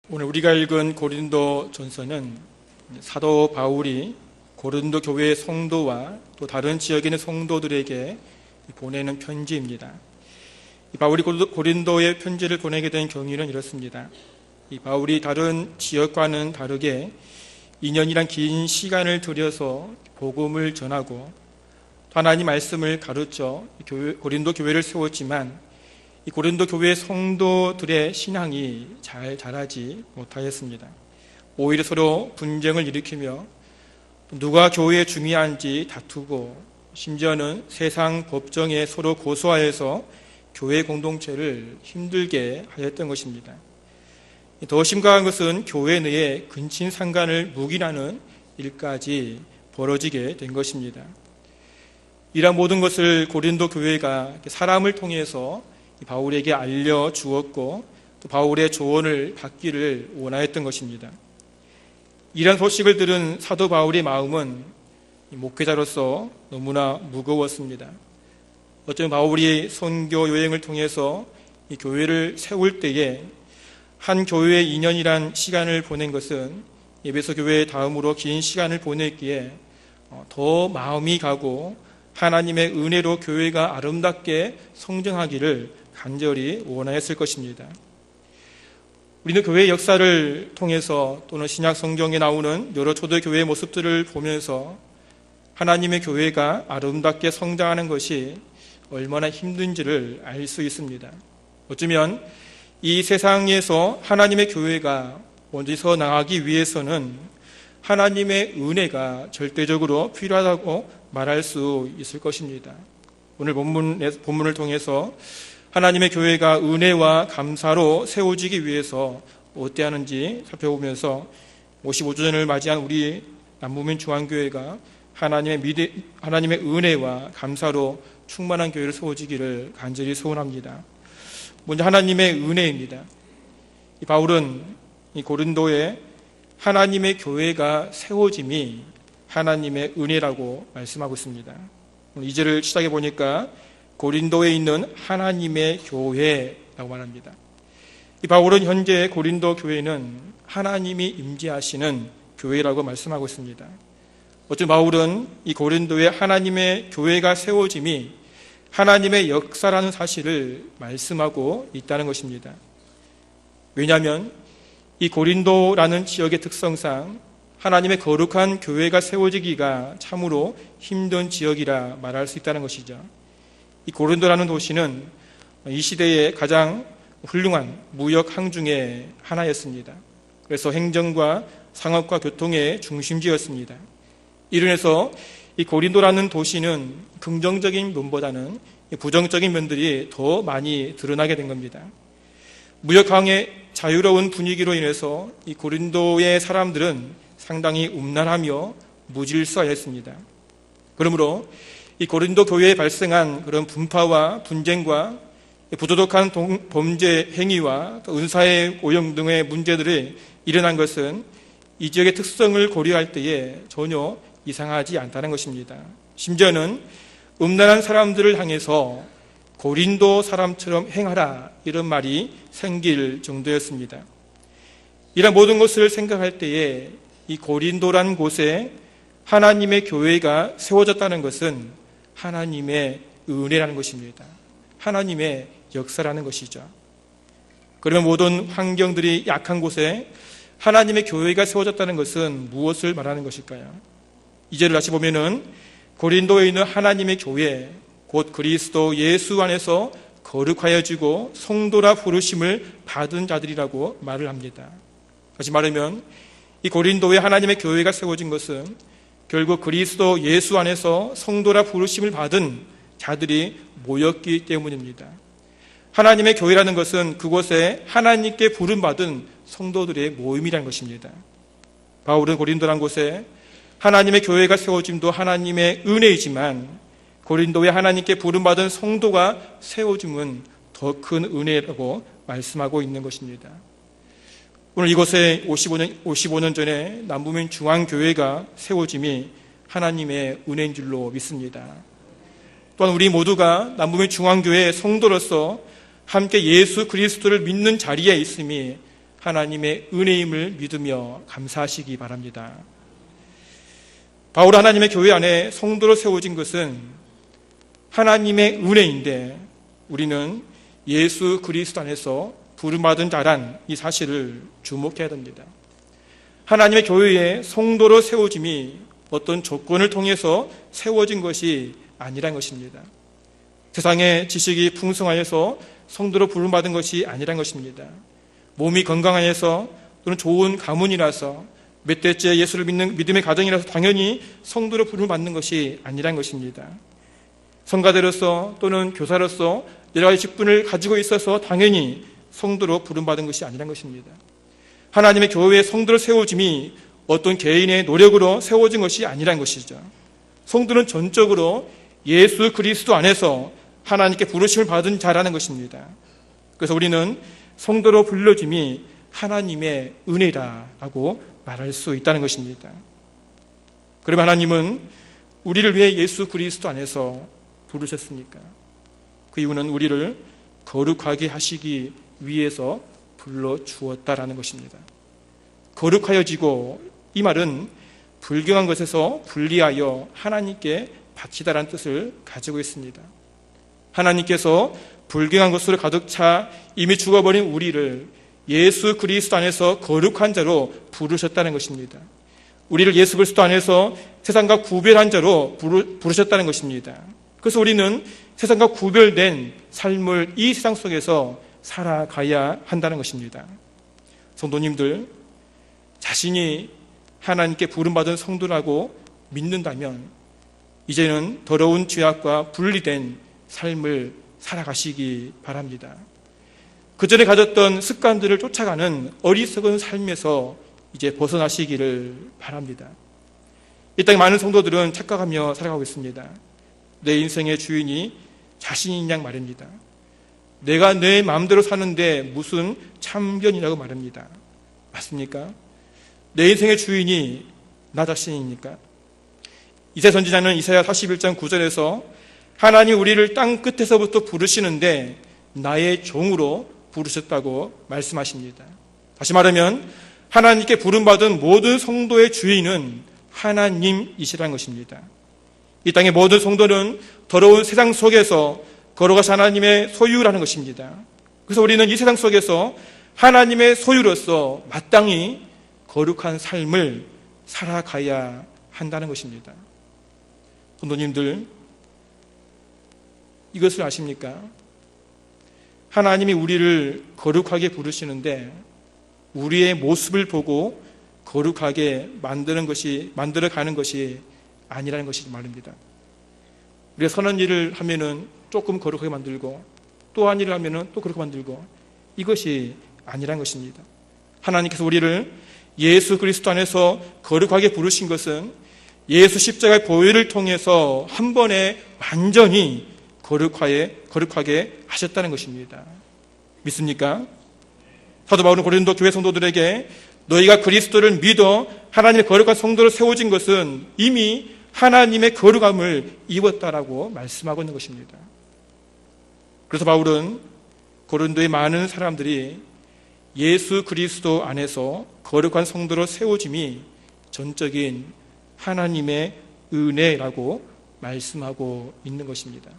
오늘 우리가 읽은 고린도 전서는 사도 바울이 고린도 교회의 성도와 또 다른 지역에 있는 성도들에게 보내는 편지입니다. 바울이 고린도에 편지를 보내게 된 경위는 이렇습니다. 바울이 다른 지역과는 다르게 2년이란 긴 시간을 들여서 복음을 전하고 하나님 말씀을 가르쳐 고린도 교회를 세웠지만 이 고린도 교회의 성도들의 신앙이 잘 자라지 못하였습니다. 오히려 서로 분쟁을 일으키며 누가 교회에 중요한지 다투고 심지어는 세상 법정에 서로 고소하여서 교회 공동체를 힘들게 하였던 것입니다. 더 심각한 것은 교회 내에 근친상간을 묵인하는 일까지 벌어지게 된 것입니다. 이러한 모든 것을 고린도 교회가 사람을 통해서 바울에게 알려주었고 또 바울의 조언을 받기를 원하였던 것입니다. 이러한 소식을 들은 사도 바울의 마음은 목회자로서 너무나 무거웠습니다. 어쩌면 바울이 선교 여행을 통해서 이 교회를 세울 때에 한 교회의 2년이란 시간을 보낸 것은 에베소 교회 다음으로 긴 시간을 보냈기에 더 마음이 가고 하나님의 은혜로 교회가 아름답게 성장하기를 간절히 원하였을 것입니다. 우리는 교회의 역사를 통해서 또는 신약 성경에 나오는 여러 초대교회의 모습들을 보면서 하나님의 교회가 아름답게 성장하는 것이 얼마나 힘든지를 알 수 있습니다. 어쩌면 이 세상에서 하나님의 교회가 먼저 나가기 위해서는 하나님의 은혜가 절대적으로 필요하다고 말할 수 있을 것입니다. 오늘 본문을 통해서 하나님의 교회가 은혜와 감사로 세워지기 위해서 어떻게 하는지 살펴보면서 55주년을 맞이한 우리 남부민 중앙교회가 하나님의 은혜와 감사로 충만한 교회를 세워지기를 간절히 소원합니다. 먼저 하나님의 은혜입니다. 바울은 이 고린도에 하나님의 교회가 세워짐이 하나님의 은혜라고 말씀하고 있습니다. 오늘 2절을 시작해 보니까 고린도에 있는 하나님의 교회라고 말합니다. 이 바울은 현재 고린도 교회는 하나님이 임재하시는 교회라고 말씀하고 있습니다. 어쩌면 바울은 이 고린도에 하나님의 교회가 세워짐이 하나님의 역사라는 사실을 말씀하고 있다는 것입니다. 왜냐하면 이 고린도라는 지역의 특성상 하나님의 거룩한 교회가 세워지기가 참으로 힘든 지역이라 말할 수 있다는 것이죠. 이 고린도라는 도시는 이 시대의 가장 훌륭한 무역 항 중에 하나였습니다. 그래서 행정과 상업과 교통의 중심지였습니다. 이로 인해서 이 고린도라는 도시는 긍정적인 면보다는 부정적인 면들이 더 많이 드러나게 된 겁니다. 무역항의 자유로운 분위기로 인해서 이 고린도의 사람들은 상당히 음란하며 무질서했습니다. 그러므로 이 고린도 교회에 발생한 그런 분파와 분쟁과 부도덕한 범죄 행위와 은사의 오염 등의 문제들이 일어난 것은 이 지역의 특성을 고려할 때에 전혀 이상하지 않다는 것입니다. 심지어는 음란한 사람들을 향해서 고린도 사람처럼 행하라 이런 말이 생길 정도였습니다. 이런 모든 것을 생각할 때에 이 고린도라는 곳에 하나님의 교회가 세워졌다는 것은 하나님의 은혜라는 것입니다. 하나님의 역사라는 것이죠. 그러면 모든 환경들이 약한 곳에 하나님의 교회가 세워졌다는 것은 무엇을 말하는 것일까요? 이제를 다시 보면은 고린도에 있는 하나님의 교회, 곧 그리스도 예수 안에서 거룩하여지고 성도라 부르심을 받은 자들이라고 말을 합니다. 다시 말하면 이 고린도에 하나님의 교회가 세워진 것은 결국 그리스도 예수 안에서 성도라 부르심을 받은 자들이 모였기 때문입니다. 하나님의 교회라는 것은 그곳에 하나님께 부름받은 성도들의 모임이라는 것입니다. 바울은 고린도라는 곳에 하나님의 교회가 세워짐도 하나님의 은혜이지만 고린도에 하나님께 부름받은 성도가 세워짐은 더 큰 은혜라고 말씀하고 있는 것입니다. 오늘 이곳에 55년 전에 남부민 중앙교회가 세워짐이 하나님의 은혜인 줄로 믿습니다. 또한 우리 모두가 남부민 중앙교회의 성도로서 함께 예수 그리스도를 믿는 자리에 있음이 하나님의 은혜임을 믿으며 감사하시기 바랍니다. 바울 하나님의 교회 안에 성도로 세워진 것은 하나님의 은혜인데 우리는 예수 그리스도 안에서 부름받은 자란 이 사실을 주목해야 됩니다. 하나님의 교회에 성도로 세워짐이 어떤 조건을 통해서 세워진 것이 아니란 것입니다. 세상의 지식이 풍성하여서 성도로 부름받은 것이 아니란 것입니다. 몸이 건강하여서 또는 좋은 가문이라서 몇 대째 예수를 믿는 믿음의 가정이라서 당연히 성도로 부름받는 것이 아니란 것입니다. 성가대로서 또는 교사로서 여러 가지 직분을 가지고 있어서 당연히 성도로 부름받은 것이 아니란 것입니다. 하나님의 교회에 성도로 세워짐이 어떤 개인의 노력으로 세워진 것이 아니란 것이죠. 성도는 전적으로 예수 그리스도 안에서 하나님께 부르심을 받은 자라는 것입니다. 그래서 우리는 성도로 불러짐이 하나님의 은혜라고 말할 수 있다는 것입니다. 그러면 하나님은 우리를 위해 예수 그리스도 안에서 부르셨으니까 그 이유는 우리를 거룩하게 하시기 위해서 불러주었다라는 것입니다. 거룩하여지고 이 말은 불경한 것에서 분리하여 하나님께 바치다라는 뜻을 가지고 있습니다. 하나님께서 불경한 것으로 가득 차 이미 죽어버린 우리를 예수 그리스도 안에서 거룩한 자로 부르셨다는 것입니다. 우리를 예수 그리스도 안에서 세상과 구별한 자로 부르셨다는 것입니다. 그래서 우리는 세상과 구별된 삶을 이 세상 속에서 살아가야 한다는 것입니다. 성도님들, 자신이 하나님께 부름받은 성도라고 믿는다면 이제는 더러운 죄악과 분리된 삶을 살아가시기 바랍니다. 그 전에 가졌던 습관들을 쫓아가는 어리석은 삶에서 이제 벗어나시기를 바랍니다. 이 땅에 많은 성도들은 착각하며 살아가고 있습니다. 내 인생의 주인이 자신인 양 말입니다. 내가 내 마음대로 사는데 무슨 참견이라고 말합니다. 맞습니까? 내 인생의 주인이 나 자신입니까? 이사야 선지자는 이사야 41장 9절에서 하나님 우리를 땅 끝에서부터 부르시는데 나의 종으로 부르셨다고 말씀하십니다. 다시 말하면 하나님께 부름받은 모든 성도의 주인은 하나님이시라는 것입니다. 이 땅의 모든 성도는 더러운 세상 속에서 걸어가신 하나님의 소유라는 것입니다. 그래서 우리는 이 세상 속에서 하나님의 소유로서 마땅히 거룩한 삶을 살아가야 한다는 것입니다. 성도님들, 이것을 아십니까? 하나님이 우리를 거룩하게 부르시는데 우리의 모습을 보고 거룩하게 만들어가는 것이 아니라는 것이 말입니다. 우리가 선한 일을 하면은 조금 거룩하게 만들고 또 한 일을 하면은 또 그렇게 만들고 이것이 아니라는 것입니다. 하나님께서 우리를 예수 그리스도 안에서 거룩하게 부르신 것은 예수 십자가의 보혈을 통해서 한 번에 완전히 거룩하게 하셨다는 것입니다. 믿습니까? 사도 바울은 고린도 교회 성도들에게 너희가 그리스도를 믿어 하나님의 거룩한 성도로 세워진 것은 이미 하나님의 거룩함을 입었다라고 말씀하고 있는 것입니다. 그래서 바울은 고린도의 많은 사람들이 예수 그리스도 안에서 거룩한 성도로 세워짐이 전적인 하나님의 은혜라고 말씀하고 있는 것입니다.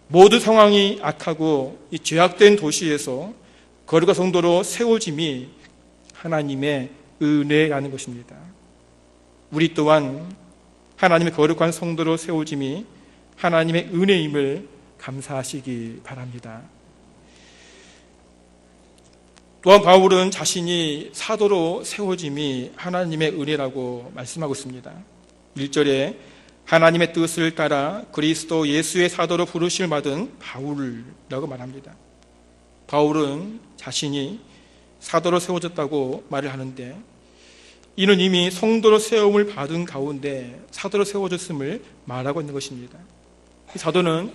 모든 상황이 악하고 이 죄악된 도시에서 거룩한 성도로 세워짐이 하나님의 은혜라는 것입니다. 우리 또한 하나님의 거룩한 성도로 세워짐이 하나님의 은혜임을 감사하시기 바랍니다. 또한 바울은 자신이 사도로 세워짐이 하나님의 은혜라고 말씀하고 있습니다. 1절에 하나님의 뜻을 따라 그리스도 예수의 사도로 부르심을 받은 바울이라고 말합니다. 바울은 자신이 사도로 세워졌다고 말을 하는데 이는 이미 성도로 세움을 받은 가운데 사도로 세워졌음을 말하고 있는 것입니다. 이 사도는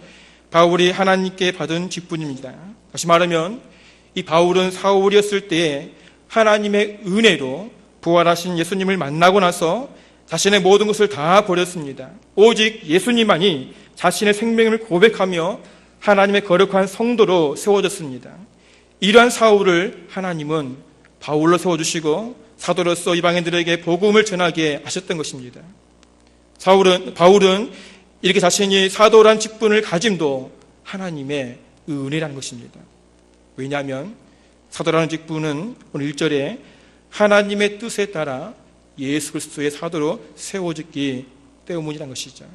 바울이 하나님께 받은 직분입니다. 다시 말하면 이 바울은 사울이었을 때에 하나님의 은혜로 부활하신 예수님을 만나고 나서 자신의 모든 것을 다 버렸습니다. 오직 예수님만이 자신의 생명을 고백하며 하나님의 거룩한 성도로 세워졌습니다. 이러한 사울을 하나님은 바울로 세워주시고 사도로서 이방인들에게 복음을 전하게 하셨던 것입니다. 바울은 이렇게 자신이 사도란 직분을 가짐도 하나님의 은혜라는 것입니다. 왜냐하면 사도라는 직분은 오늘 1절에 하나님의 뜻에 따라 예수 그리스도의 사도로 세워졌기 때문이라는 것이죠.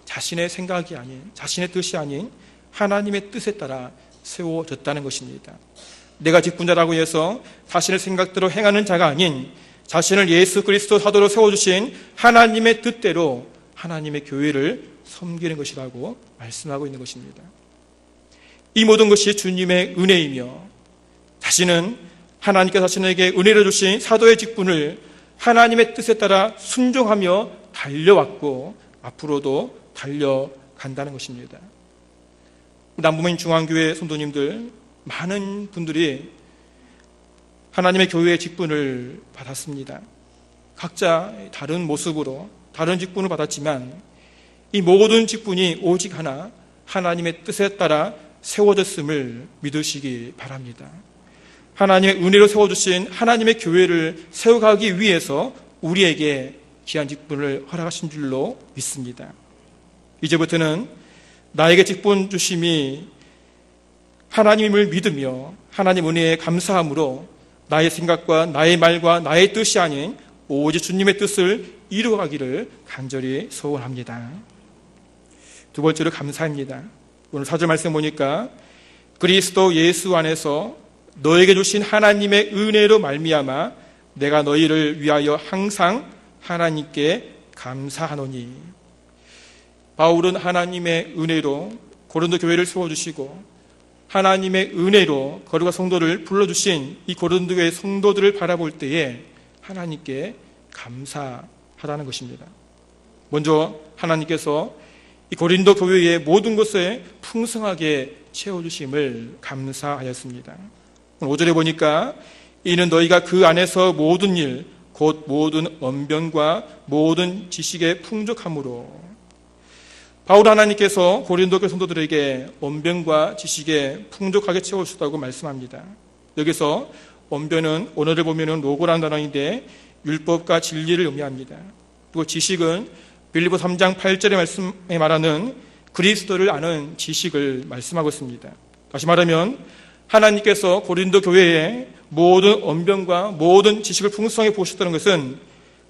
자신의 생각이 아닌, 자신의 뜻이 아닌 하나님의 뜻에 따라 세워졌다는 것입니다. 내가 직분자라고 해서 자신의 생각대로 행하는 자가 아닌 자신을 예수 그리스도 사도로 세워주신 하나님의 뜻대로 하나님의 교회를 섬기는 것이라고 말씀하고 있는 것입니다. 이 모든 것이 주님의 은혜이며 자신은 하나님께서 자신에게 은혜를 주신 사도의 직분을 하나님의 뜻에 따라 순종하며 달려왔고 앞으로도 달려간다는 것입니다. 남부민 중앙교회 성도님들 많은 분들이 하나님의 교회의 직분을 받았습니다. 각자 다른 모습으로 다른 직분을 받았지만 이 모든 직분이 오직 하나 하나님의 뜻에 따라 세워졌음을 믿으시기 바랍니다. 하나님의 은혜로 세워주신 하나님의 교회를 세워가기 위해서 우리에게 귀한 직분을 허락하신 줄로 믿습니다. 이제부터는 나에게 직분 주심이 하나님을 믿으며 하나님 은혜에 감사함으로 나의 생각과 나의 말과 나의 뜻이 아닌 오직 주님의 뜻을 이루어가기를 간절히 소원합니다. 두 번째로 감사입니다. 오늘 4절 말씀 보니까 그리스도 예수 안에서 너에게 주신 하나님의 은혜로 말미암아 내가 너희를 위하여 항상 하나님께 감사하노니. 바울은 하나님의 은혜로 고린도 교회를 세워주시고 하나님의 은혜로 거룩한 성도를 불러주신 이 고린도 교회 성도들을 바라볼 때에 하나님께 감사하라는 것입니다. 먼저 하나님께서 이 고린도 교회의 모든 것에 풍성하게 채워주심을 감사하였습니다. 5절에 보니까 이는 너희가 그 안에서 모든 일 곧 모든 언변과 모든 지식의 풍족함으로. 바울 하나님께서 고린도 교회 성도들에게 언변과 지식에 풍족하게 채워주셨다고 말씀합니다. 여기서 언변은 언어를 보면 로고라는 단어인데 율법과 진리를 의미합니다. 그리고 지식은 빌립보 3장 8절의 말씀에 말하는 그리스도를 아는 지식을 말씀하고 있습니다. 다시 말하면 하나님께서 고린도 교회에 모든 언변과 모든 지식을 풍성하게 부으셨다는 것은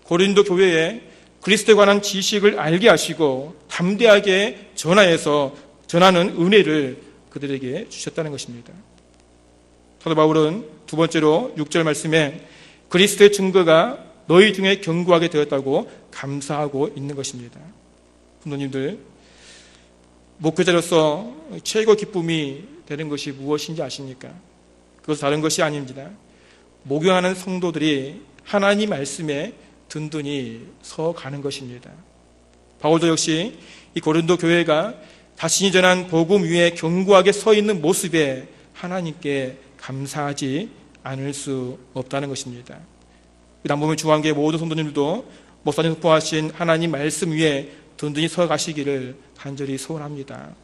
고린도 교회에 그리스도에 관한 지식을 알게 하시고 담대하게 전하는 은혜를 그들에게 주셨다는 것입니다. 사도 바울은 두 번째로 6절 말씀에 그리스도의 증거가 너희 중에 견고하게 되었다고 감사하고 있는 것입니다. 성도님들, 목회자로서 최고 기쁨이 되는 것이 무엇인지 아십니까? 그것은 다른 것이 아닙니다. 목용하는 성도들이 하나님 말씀에 든든히 서가는 것입니다. 바울도 역시 이 고린도 교회가 자신이 전한 복음 위에 견고하게 서 있는 모습에 하나님께 감사하지 않을 수 없다는 것입니다. 남부민 중앙교회 모든 성도님들도 목사님 선포하신 하나님 말씀 위에 든든히 서 가시기를 간절히 소원합니다.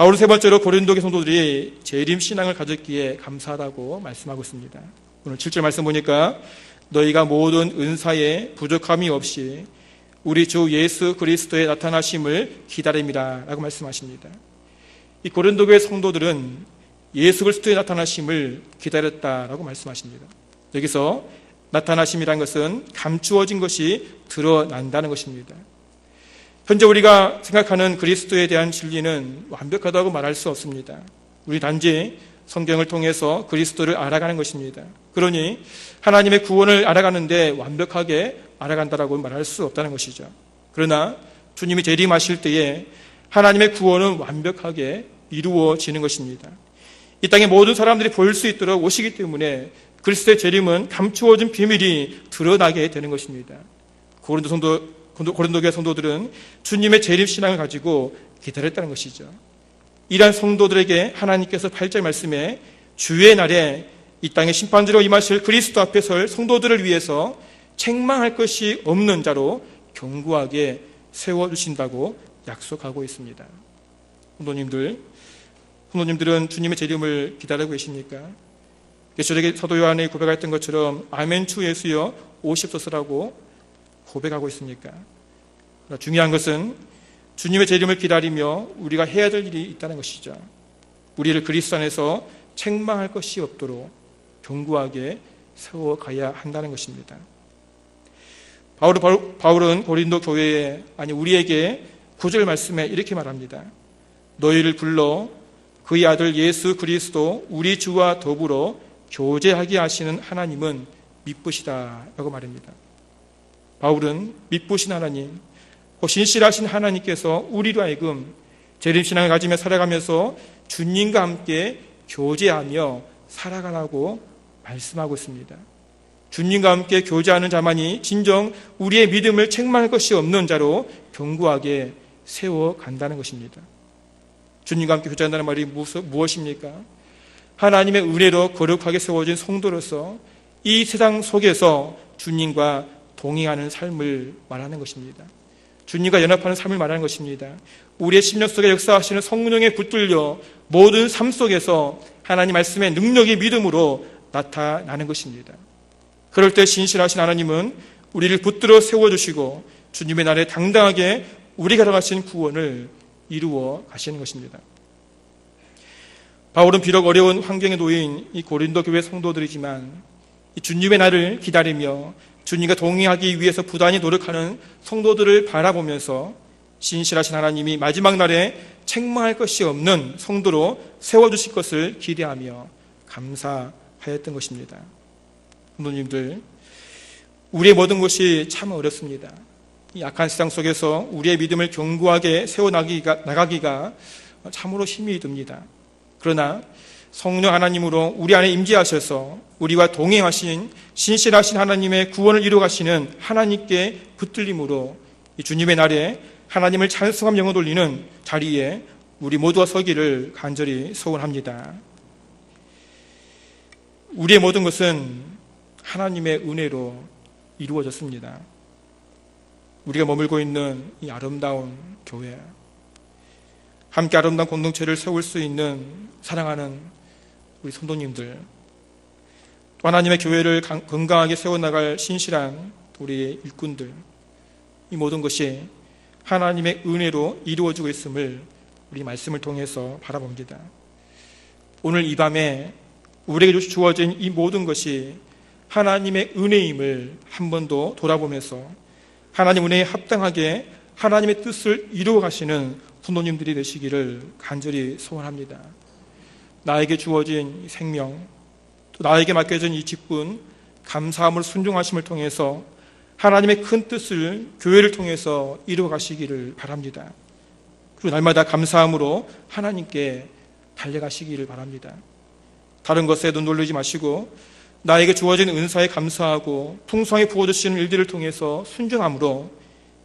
바울은 세 번째로 고린도 교회 성도들이 재림 신앙을 가졌기에 감사하다고 말씀하고 있습니다. 오늘 7절 말씀 보니까 너희가 모든 은사에 부족함이 없이 우리 주 예수 그리스도의 나타나심을 기다립니다 라고 말씀하십니다. 이 고린도 교회 성도들은 예수 그리스도의 나타나심을 기다렸다라고 말씀하십니다. 여기서 나타나심이란 것은 감추어진 것이 드러난다는 것입니다. 현재 우리가 생각하는 그리스도에 대한 진리는 완벽하다고 말할 수 없습니다. 우리 단지 성경을 통해서 그리스도를 알아가는 것입니다. 그러니 하나님의 구원을 알아가는데 완벽하게 알아간다라고 말할 수 없다는 것이죠. 그러나 주님이 재림하실 때에 하나님의 구원은 완벽하게 이루어지는 것입니다. 이 땅의 모든 사람들이 볼 수 있도록 오시기 때문에 그리스도의 재림은 감추어진 비밀이 드러나게 되는 것입니다. 고린도 교회 성도들은 주님의 재림 신앙을 가지고 기다렸다는 것이죠. 이러한 성도들에게 하나님께서 8절 말씀에 주의 날에 이 땅에 심판대로 임하실 그리스도 앞에 설 성도들을 위해서 책망할 것이 없는 자로 견고하게 세워주신다고 약속하고 있습니다. 성도님들은 주님의 재림을 기다리고 계십니까? 저에게 사도 요한이 고백했던 것처럼 아멘 주 예수여 오십소서라고 고백하고 있습니까? 중요한 것은 주님의 재림을 기다리며 우리가 해야 될 일이 있다는 것이죠. 우리를 그리스도 안에서 책망할 것이 없도록 견고하게 세워가야 한다는 것입니다. 바울은 고린도 교회에, 아니 우리에게 9절 말씀에 이렇게 말합니다. 너희를 불러 그의 아들 예수 그리스도 우리 주와 더불어 교제하게 하시는 하나님은 미쁘시다 라고 말합니다. 바울은 미쁘신 하나님, 신실하신 하나님께서 우리로 하여금 재림신앙을 가지며 살아가면서 주님과 함께 교제하며 살아가라고 말씀하고 있습니다. 주님과 함께 교제하는 자만이 진정 우리의 믿음을 책망할 것이 없는 자로 견고하게 세워간다는 것입니다. 주님과 함께 교제한다는 말이 무엇입니까? 하나님의 은혜로 거룩하게 세워진 성도로서 이 세상 속에서 주님과 동행하는 삶을 말하는 것입니다. 주님과 연합하는 삶을 말하는 것입니다. 우리의 심령 속에 역사하시는 성령에 붙들려 모든 삶 속에서 하나님 말씀의 능력이 믿음으로 나타나는 것입니다. 그럴 때 신실하신 하나님은 우리를 붙들어 세워주시고 주님의 날에 당당하게 우리가 걸어가신 구원을 이루어 가시는 것입니다. 바울은 비록 어려운 환경에 놓인 이 고린도 교회 성도들이지만 이 주님의 날을 기다리며 주님과 동행하기 위해서 부단히 노력하는 성도들을 바라보면서 신실하신 하나님이 마지막 날에 책망할 것이 없는 성도로 세워주실 것을 기대하며 감사하였던 것입니다. 성도님들, 우리의 모든 것이 참 어렵습니다. 이 악한 세상 속에서 우리의 믿음을 견고하게 세워나가기가 참으로 힘이 듭니다. 그러나 성령 하나님으로 우리 안에 임재하셔서 우리와 동행하신 신실하신 하나님의 구원을 이루어가시는 하나님께 붙들림으로 이 주님의 날에 하나님을 찬송하며 영을 돌리는 자리에 우리 모두가 서기를 간절히 소원합니다. 우리의 모든 것은 하나님의 은혜로 이루어졌습니다. 우리가 머물고 있는 이 아름다운 교회, 함께 아름다운 공동체를 세울 수 있는 사랑하는 우리 성도님들, 또 하나님의 교회를 건강하게 세워나갈 신실한 우리 일꾼들, 이 모든 것이 하나님의 은혜로 이루어지고 있음을 우리 말씀을 통해서 바라봅니다. 오늘 이 밤에 우리에게 주어진 이 모든 것이 하나님의 은혜임을 한 번 더 돌아보면서 하나님 은혜에 합당하게 하나님의 뜻을 이루어 가시는 성도님들이 되시기를 간절히 소원합니다. 나에게 주어진 생명, 또 나에게 맡겨진 이 직분, 감사함으로 순종하심을 통해서 하나님의 큰 뜻을 교회를 통해서 이루어 가시기를 바랍니다. 그리고 날마다 감사함으로 하나님께 달려가시기를 바랍니다. 다른 것에 눈 돌리지 마시고 나에게 주어진 은사에 감사하고 풍성하게 부어주시는 일들을 통해서 순종함으로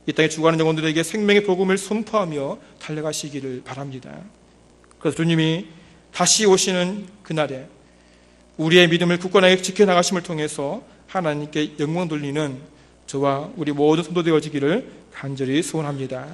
이 땅에 죽어가는 영혼들에게 생명의 복음을 선포하며 달려가시기를 바랍니다. 그래서 주님이 다시 오시는 그날에 우리의 믿음을 굳건하게 지켜나가심을 통해서 하나님께 영광 돌리는 저와 우리 모든 성도 되어지기를 간절히 소원합니다.